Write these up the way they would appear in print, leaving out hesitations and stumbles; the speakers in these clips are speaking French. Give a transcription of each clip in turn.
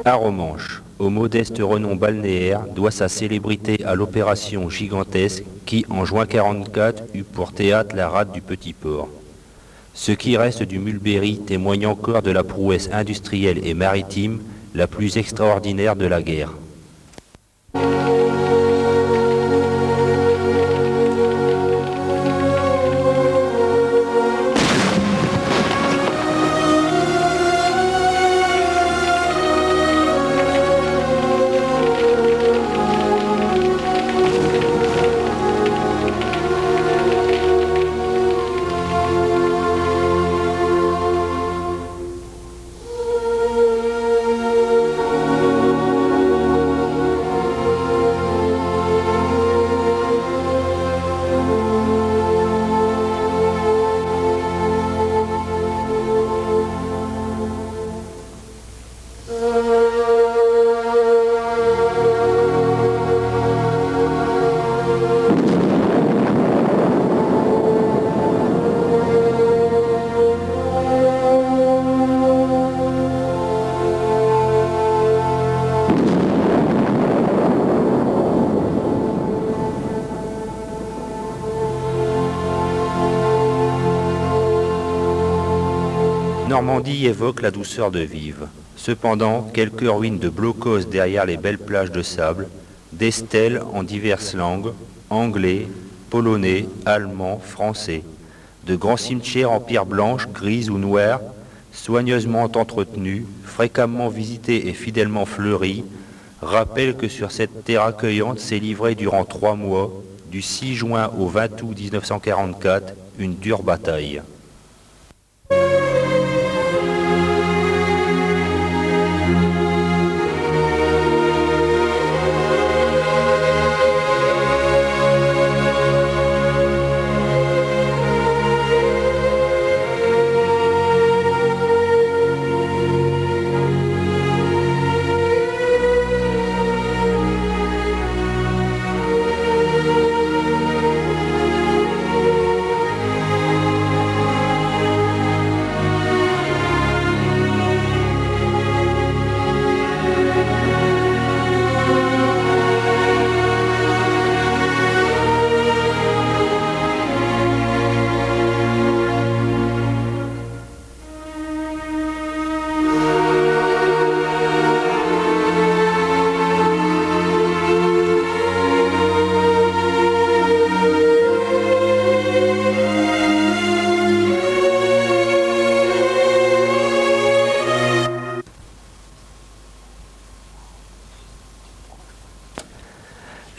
Arromanches, au modeste renom balnéaire, doit sa célébrité à l'opération gigantesque qui, en juin 1944, eut pour théâtre la rade du Petit Port. Ce qui reste du Mulberry témoigne encore de la prouesse industrielle et maritime la plus extraordinaire de la guerre. Normandie évoque la douceur de vivre. Cependant, quelques ruines de blocos derrière les belles plages de sable, des stèles en diverses langues, anglais, polonais, allemand, français, de grands cimetières en pierre blanche, grise ou noire, soigneusement entretenus, fréquemment visités et fidèlement fleuris, rappellent que sur cette terre accueillante s'est livrée durant 3 mois, du 6 juin au 20 août 1944, une dure bataille.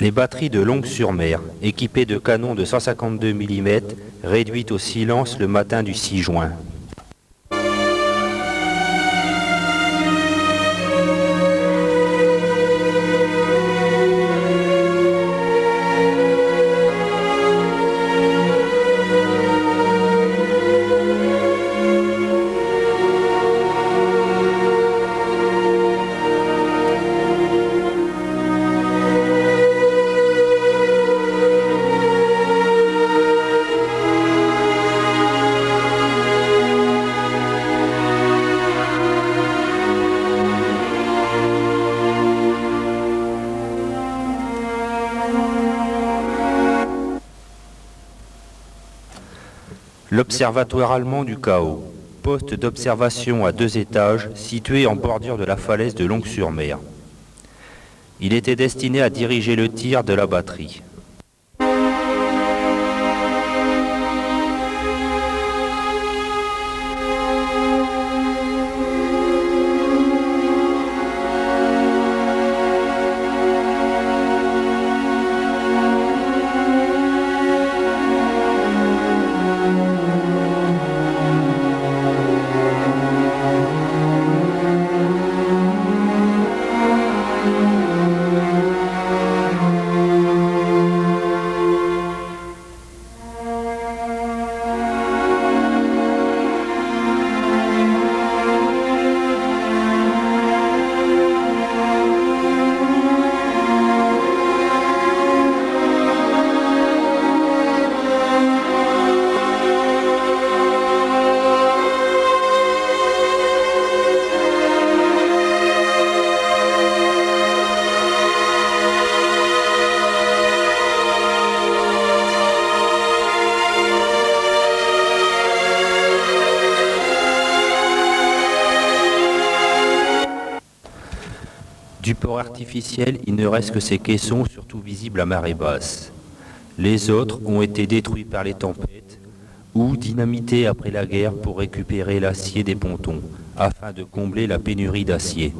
Les batteries de Longues-sur-Mer, équipées de canons de 152 mm, réduites au silence le matin du 6 juin. L'Observatoire allemand du chaos, poste d'observation à 2 étages situé en bordure de la falaise de Longues-sur-Mer. Il était destiné à diriger le tir de la batterie. Du port artificiel, il ne reste que ces caissons, surtout visibles à marée basse. Les autres ont été détruits par les tempêtes ou dynamités après la guerre pour récupérer l'acier des pontons, afin de combler la pénurie d'acier.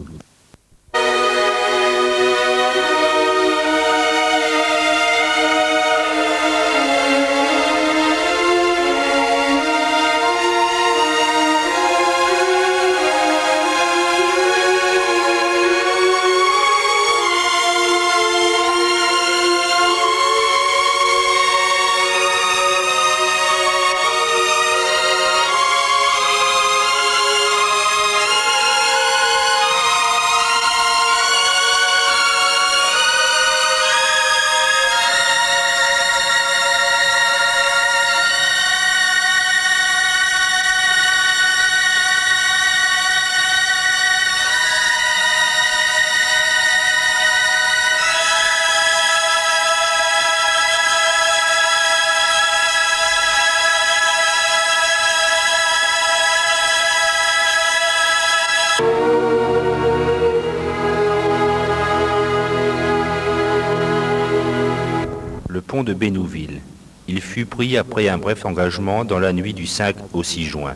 Le pont de Bénouville. Il fut pris après un bref engagement dans la nuit du 5 au 6 juin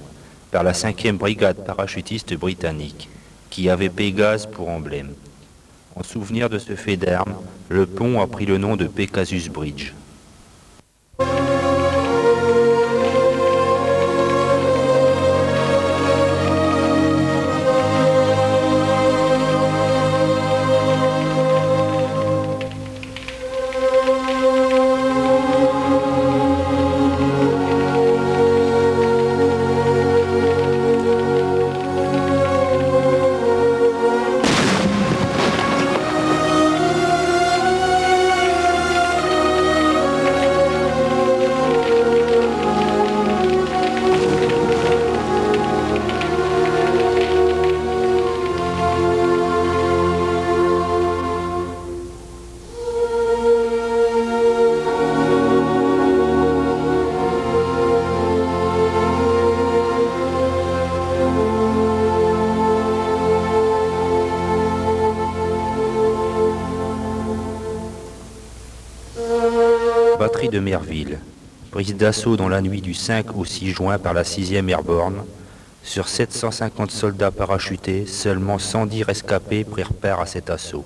par la 5e brigade parachutiste britannique, qui avait Pégase pour emblème. En souvenir de ce fait d'armes, le pont a pris le nom de Pegasus Bridge. Batterie de Merville, prise d'assaut dans la nuit du 5 au 6 juin par la 6e Airborne. Sur 750 soldats parachutés, seulement 110 rescapés prirent part à cet assaut.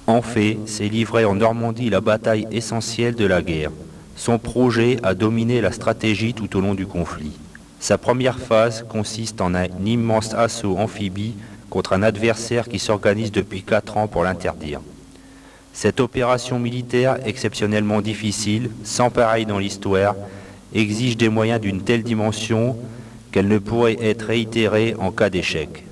En fait, s'est livrée en Normandie la bataille essentielle de la guerre. Son projet a dominé la stratégie tout au long du conflit. Sa première phase consiste en un immense assaut amphibie contre un adversaire qui s'organise depuis 4 ans pour l'interdire. Cette opération militaire, exceptionnellement difficile, sans pareil dans l'histoire, exige des moyens d'une telle dimension qu'elle ne pourrait être réitérée en cas d'échec.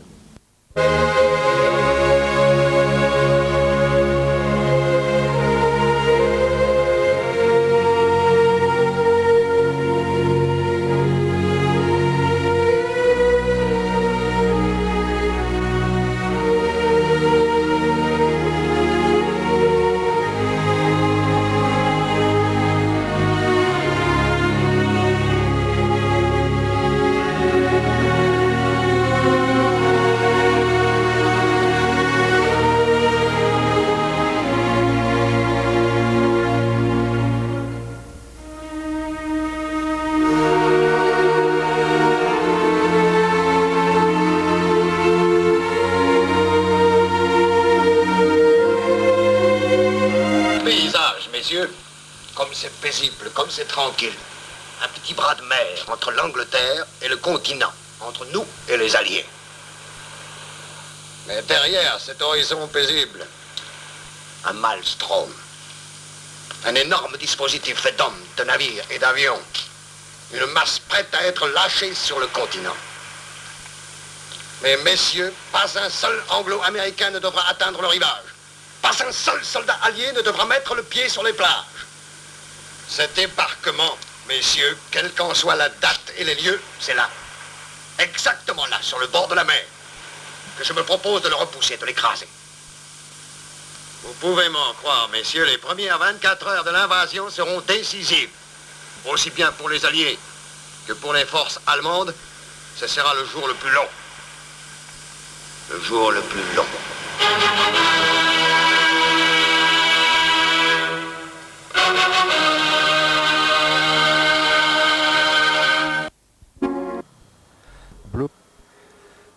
Comme c'est paisible, comme c'est tranquille. Un petit bras de mer entre l'Angleterre et le continent, entre nous et les Alliés. Mais derrière cet horizon paisible, un maelstrom. Un énorme dispositif fait d'hommes, de navires et d'avions. Une masse prête à être lâchée sur le continent. Mais messieurs, pas un seul anglo-américain ne devra atteindre le rivage. Pas un seul soldat allié ne devra mettre le pied sur les plages. Cet débarquement Messieurs, quelle qu'en soit la date et les lieux, c'est là, exactement là, sur le bord de la mer, que je me propose de le repousser, de l'écraser. Vous pouvez m'en croire, messieurs, les premières 24 heures de l'invasion seront décisives. Aussi bien pour les Alliés que pour les forces allemandes, ce sera le jour le plus long. Le jour le plus long.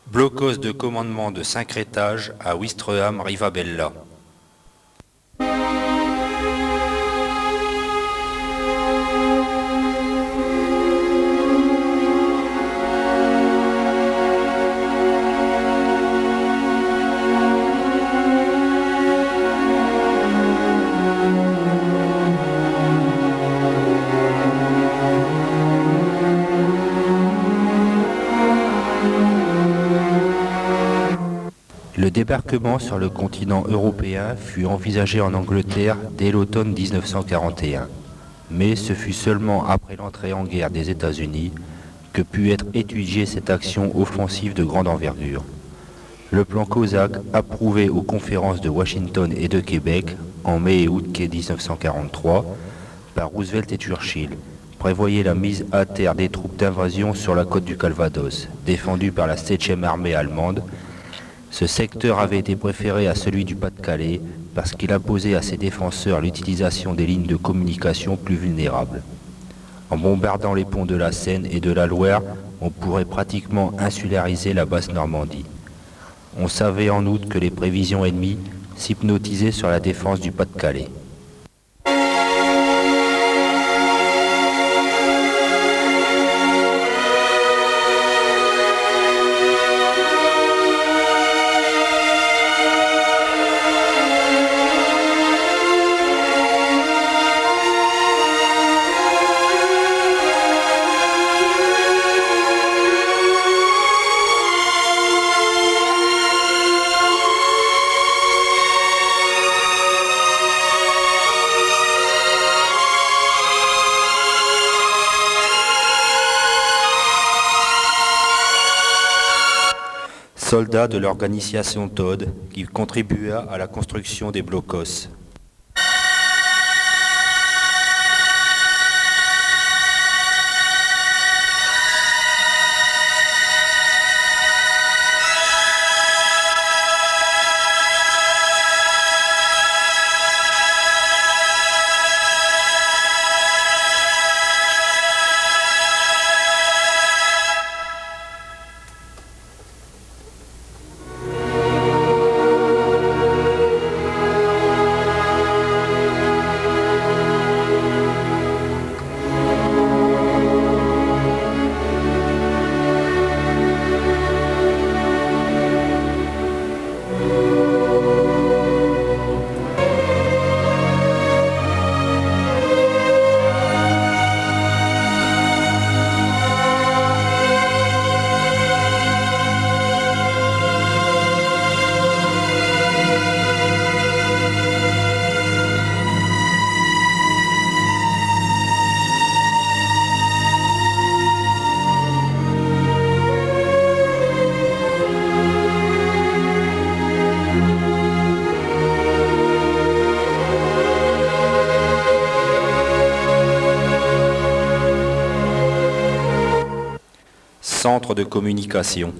Blockhaus de commandement de 5 étages à Ouistreham, Rivabella. Le débarquement sur le continent européen fut envisagé en Angleterre dès l'automne 1941, mais ce fut seulement après l'entrée en guerre des États-Unis que put être étudiée cette action offensive de grande envergure. Le plan cosaque, approuvé aux conférences de Washington et de Québec en mai et août 1943 par Roosevelt et Churchill, prévoyait la mise à terre des troupes d'invasion sur la côte du Calvados, défendue par la 7e armée allemande. Ce secteur avait été préféré à celui du Pas-de-Calais parce qu'il imposait à ses défenseurs l'utilisation des lignes de communication plus vulnérables. En bombardant les ponts de la Seine et de la Loire, on pourrait pratiquement insulariser la Basse-Normandie. On savait en outre que les prévisions ennemies s'hypnotisaient sur la défense du Pas-de-Calais. Soldat de l'organisation Todd qui contribua à la construction des blockhaus. Centre de communication.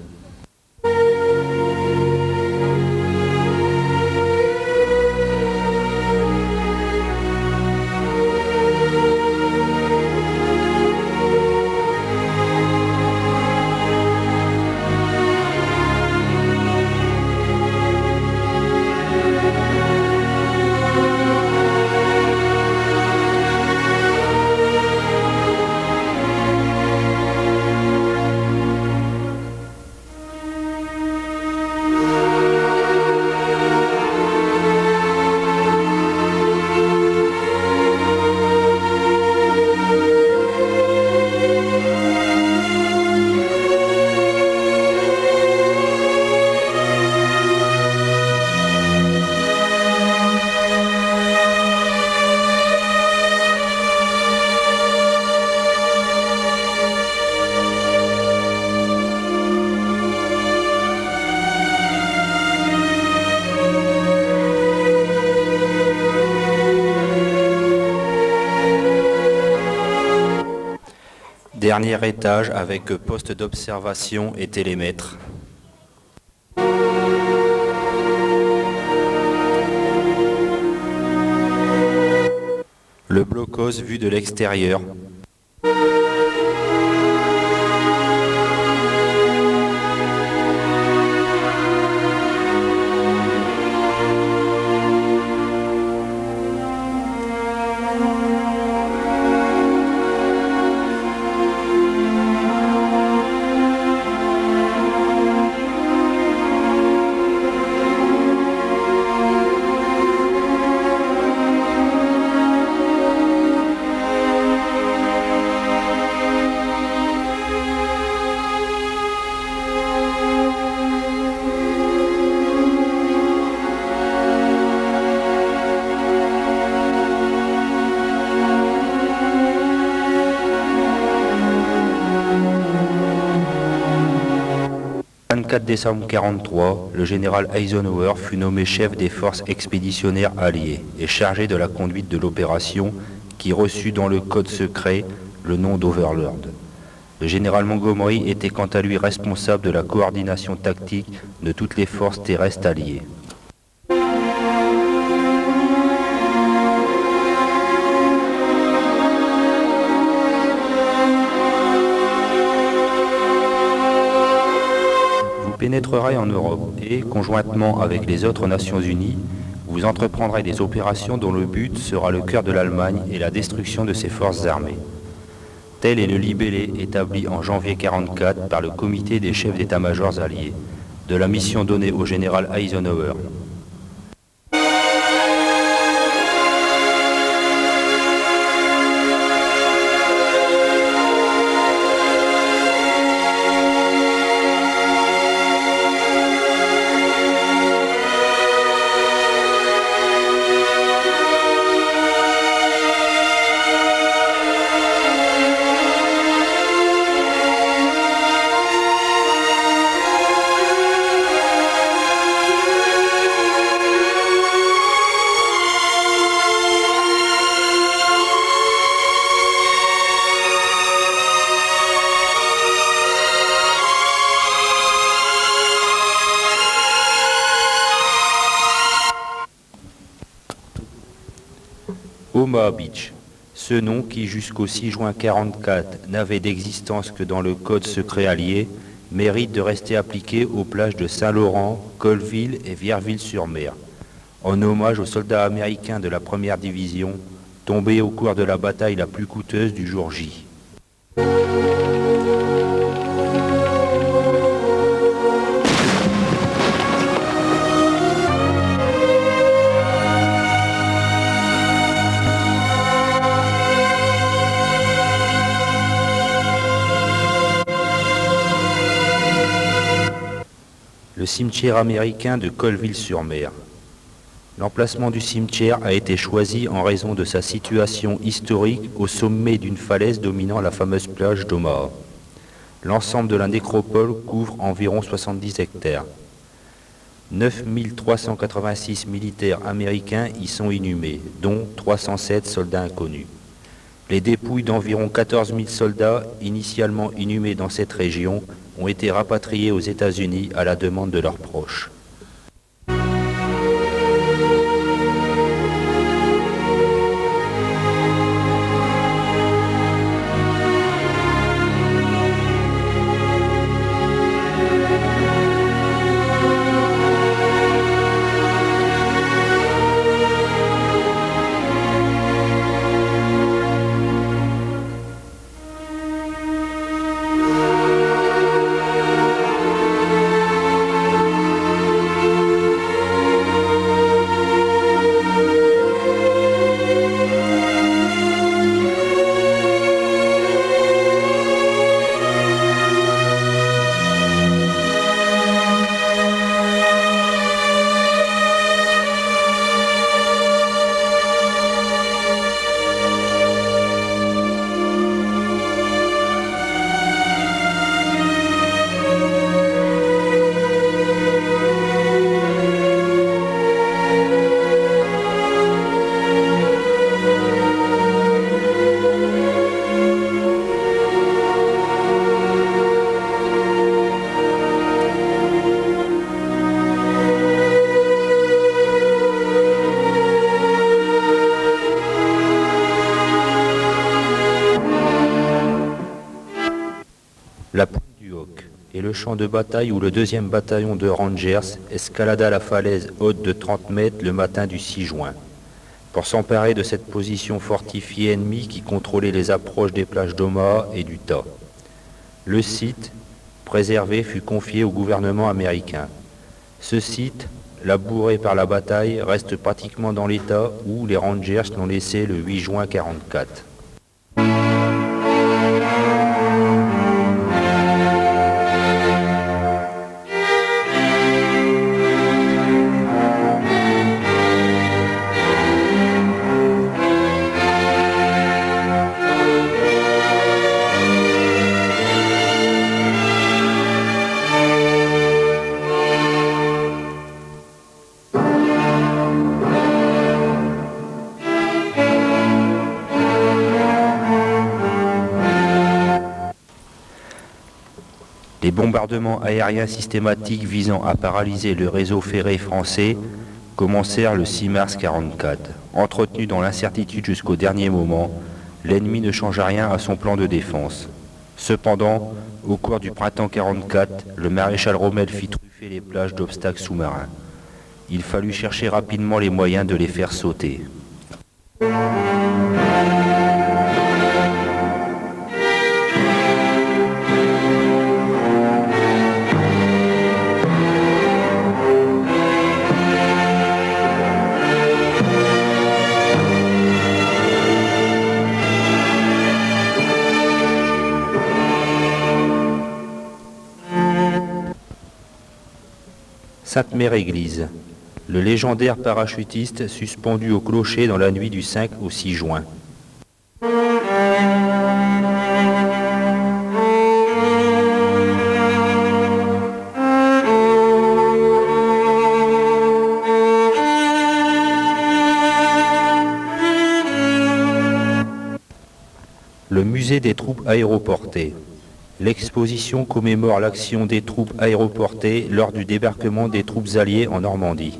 Dernier étage avec poste d'observation et télémètre. Le blocos vu de l'extérieur. Le 24 décembre 1943, le général Eisenhower fut nommé chef des forces expéditionnaires alliées et chargé de la conduite de l'opération qui reçut dans le code secret le nom d'Overlord. Le général Montgomery était quant à lui responsable de la coordination tactique de toutes les forces terrestres alliées. Pénétrerez en Europe et, conjointement avec les autres Nations Unies, vous entreprendrez des opérations dont le but sera le cœur de l'Allemagne et la destruction de ses forces armées. Tel est le libellé établi en janvier 1944 par le comité des chefs d'état-majors alliés, de la mission donnée au général Eisenhower. Omaha Beach, ce nom qui jusqu'au 6 juin 1944 n'avait d'existence que dans le code secret allié, mérite de rester appliqué aux plages de Saint-Laurent, Colville et Vierville-sur-Mer, en hommage aux soldats américains de la première division, tombés au cours de la bataille la plus coûteuse du jour J. Le cimetière américain de Colville-sur-Mer. L'emplacement du cimetière a été choisi en raison de sa situation historique au sommet d'une falaise dominant la fameuse plage d'Omaha. L'ensemble de la nécropole couvre environ 70 hectares. 9 386 militaires américains y sont inhumés, dont 307 soldats inconnus. Les dépouilles d'environ 14 000 soldats initialement inhumés dans cette région ont été rapatriés aux États-Unis à la demande de leurs proches. et le champ de bataille où le 2e bataillon de Rangers escalada la falaise haute de 30 mètres le matin du 6 juin, pour s'emparer de cette position fortifiée ennemie qui contrôlait les approches des plages d'Omaha et d'Utah. Le site, préservé, fut confié au gouvernement américain. Ce site, labouré par la bataille, reste pratiquement dans l'état où les Rangers l'ont laissé le 8 juin 1944. Les bombardements aériens systématiques visant à paralyser le réseau ferré français commencèrent le 6 mars 1944. Entretenu dans l'incertitude jusqu'au dernier moment, l'ennemi ne changea rien à son plan de défense. Cependant, au cours du printemps 1944, le maréchal Rommel fit truffer les plages d'obstacles sous-marins. Il fallut chercher rapidement les moyens de les faire sauter. Sainte-Mère-Église, le légendaire parachutiste suspendu au clocher dans la nuit du 5 au 6 juin. Le musée des troupes aéroportées. L'exposition commémore l'action des troupes aéroportées lors du débarquement des troupes alliées en Normandie.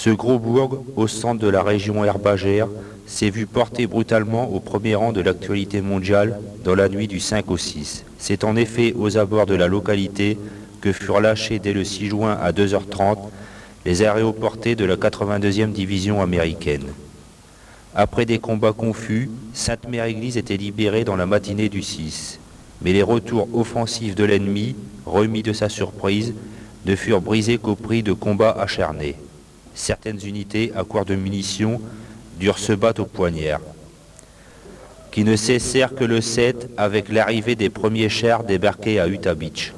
Ce gros bourg, au centre de la région herbagère, s'est vu porté brutalement au premier rang de l'actualité mondiale dans la nuit du 5 au 6. C'est en effet aux abords de la localité que furent lâchés dès le 6 juin à 2h30 les aéroportés de la 82e division américaine. Après des combats confus, Sainte-Mère-Église était libérée dans la matinée du 6. Mais les retours offensifs de l'ennemi, remis de sa surprise, ne furent brisés qu'au prix de combats acharnés. Certaines unités, à court de munitions, durent se battre aux poignards, qui ne cessèrent que le 7 avec l'arrivée des premiers chars débarqués à Utah Beach.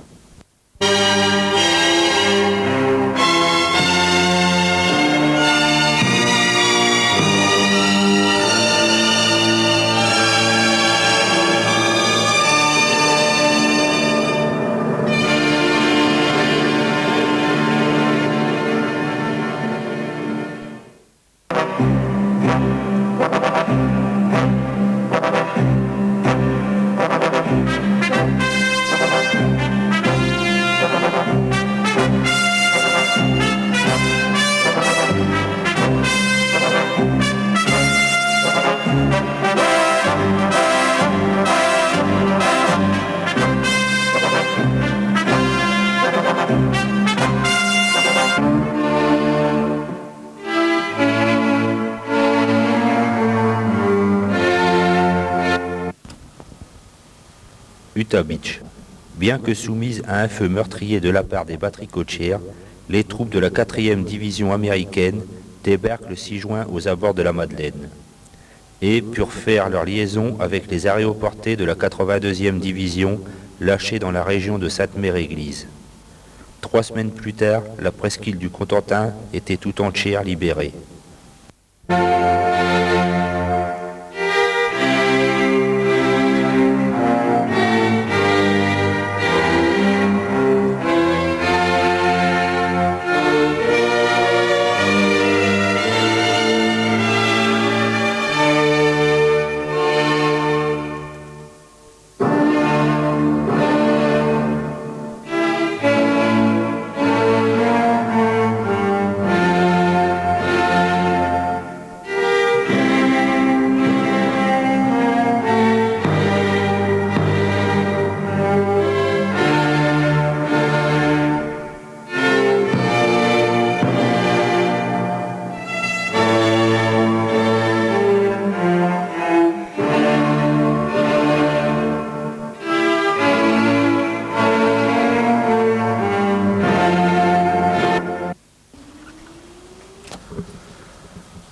Utah Beach. Bien que soumises à un feu meurtrier de la part des batteries côtières, les troupes de la 4e division américaine débarquent le 6 juin aux abords de la Madeleine et purent faire leur liaison avec les aéroportés de la 82e division lâchés dans la région de Sainte-Mère-Église. 3 semaines plus tard, la presqu'île du Cotentin était tout entière libérée.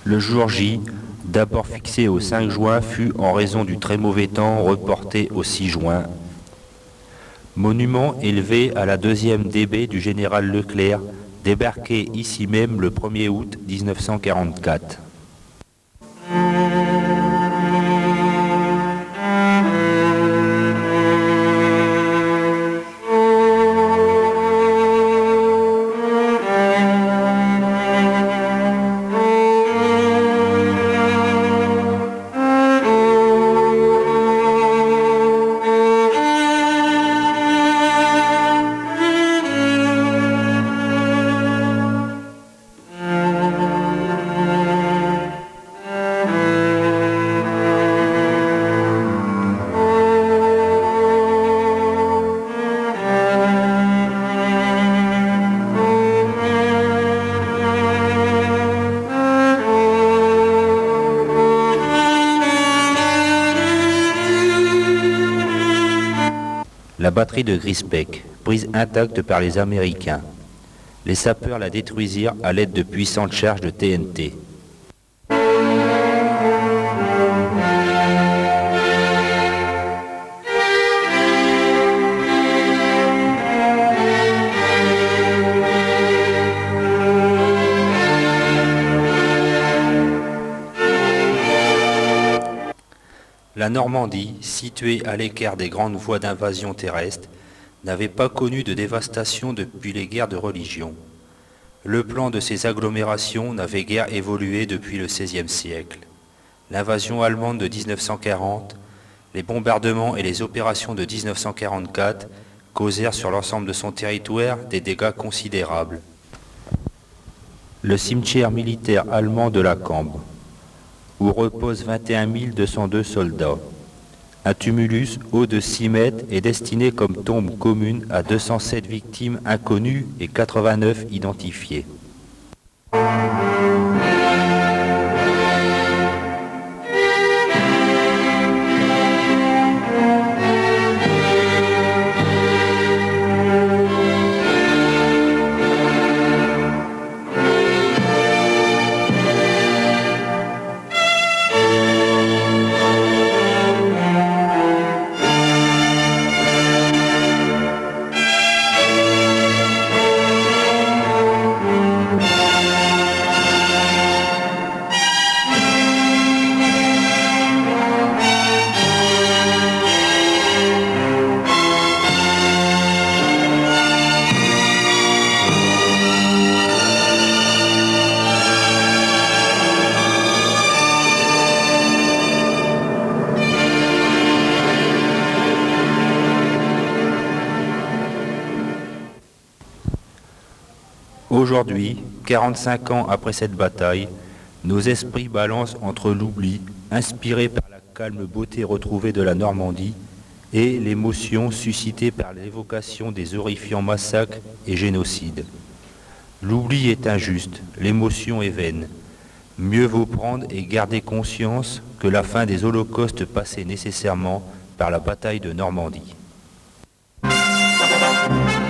Le jour J, d'abord fixé au 5 juin, fut, en raison du très mauvais temps, reporté au 6 juin. Monument élevé à la 2e DB du général Leclerc, débarqué ici même le 1er août 1944. La batterie de Griesbeck, prise intacte par les Américains. Les sapeurs la détruisirent à l'aide de puissantes charges de TNT. La Normandie, située à l'écart des grandes voies d'invasion terrestre, n'avait pas connu de dévastation depuis les guerres de religion. Le plan de ces agglomérations n'avait guère évolué depuis le XVIe siècle. L'invasion allemande de 1940, les bombardements et les opérations de 1944 causèrent sur l'ensemble de son territoire des dégâts considérables. Le cimetière militaire allemand de la Cambre, où reposent 21 202 soldats. Un tumulus haut de 6 mètres est destiné comme tombe commune à 207 victimes inconnues et 89 identifiées. Aujourd'hui, 45 ans après cette bataille, nos esprits balancent entre l'oubli, inspiré par la calme beauté retrouvée de la Normandie, et l'émotion suscitée par l'évocation des horrifiants massacres et génocides. L'oubli est injuste, l'émotion est vaine. Mieux vaut prendre et garder conscience que la fin des holocaustes passait nécessairement par la bataille de Normandie. Thank you.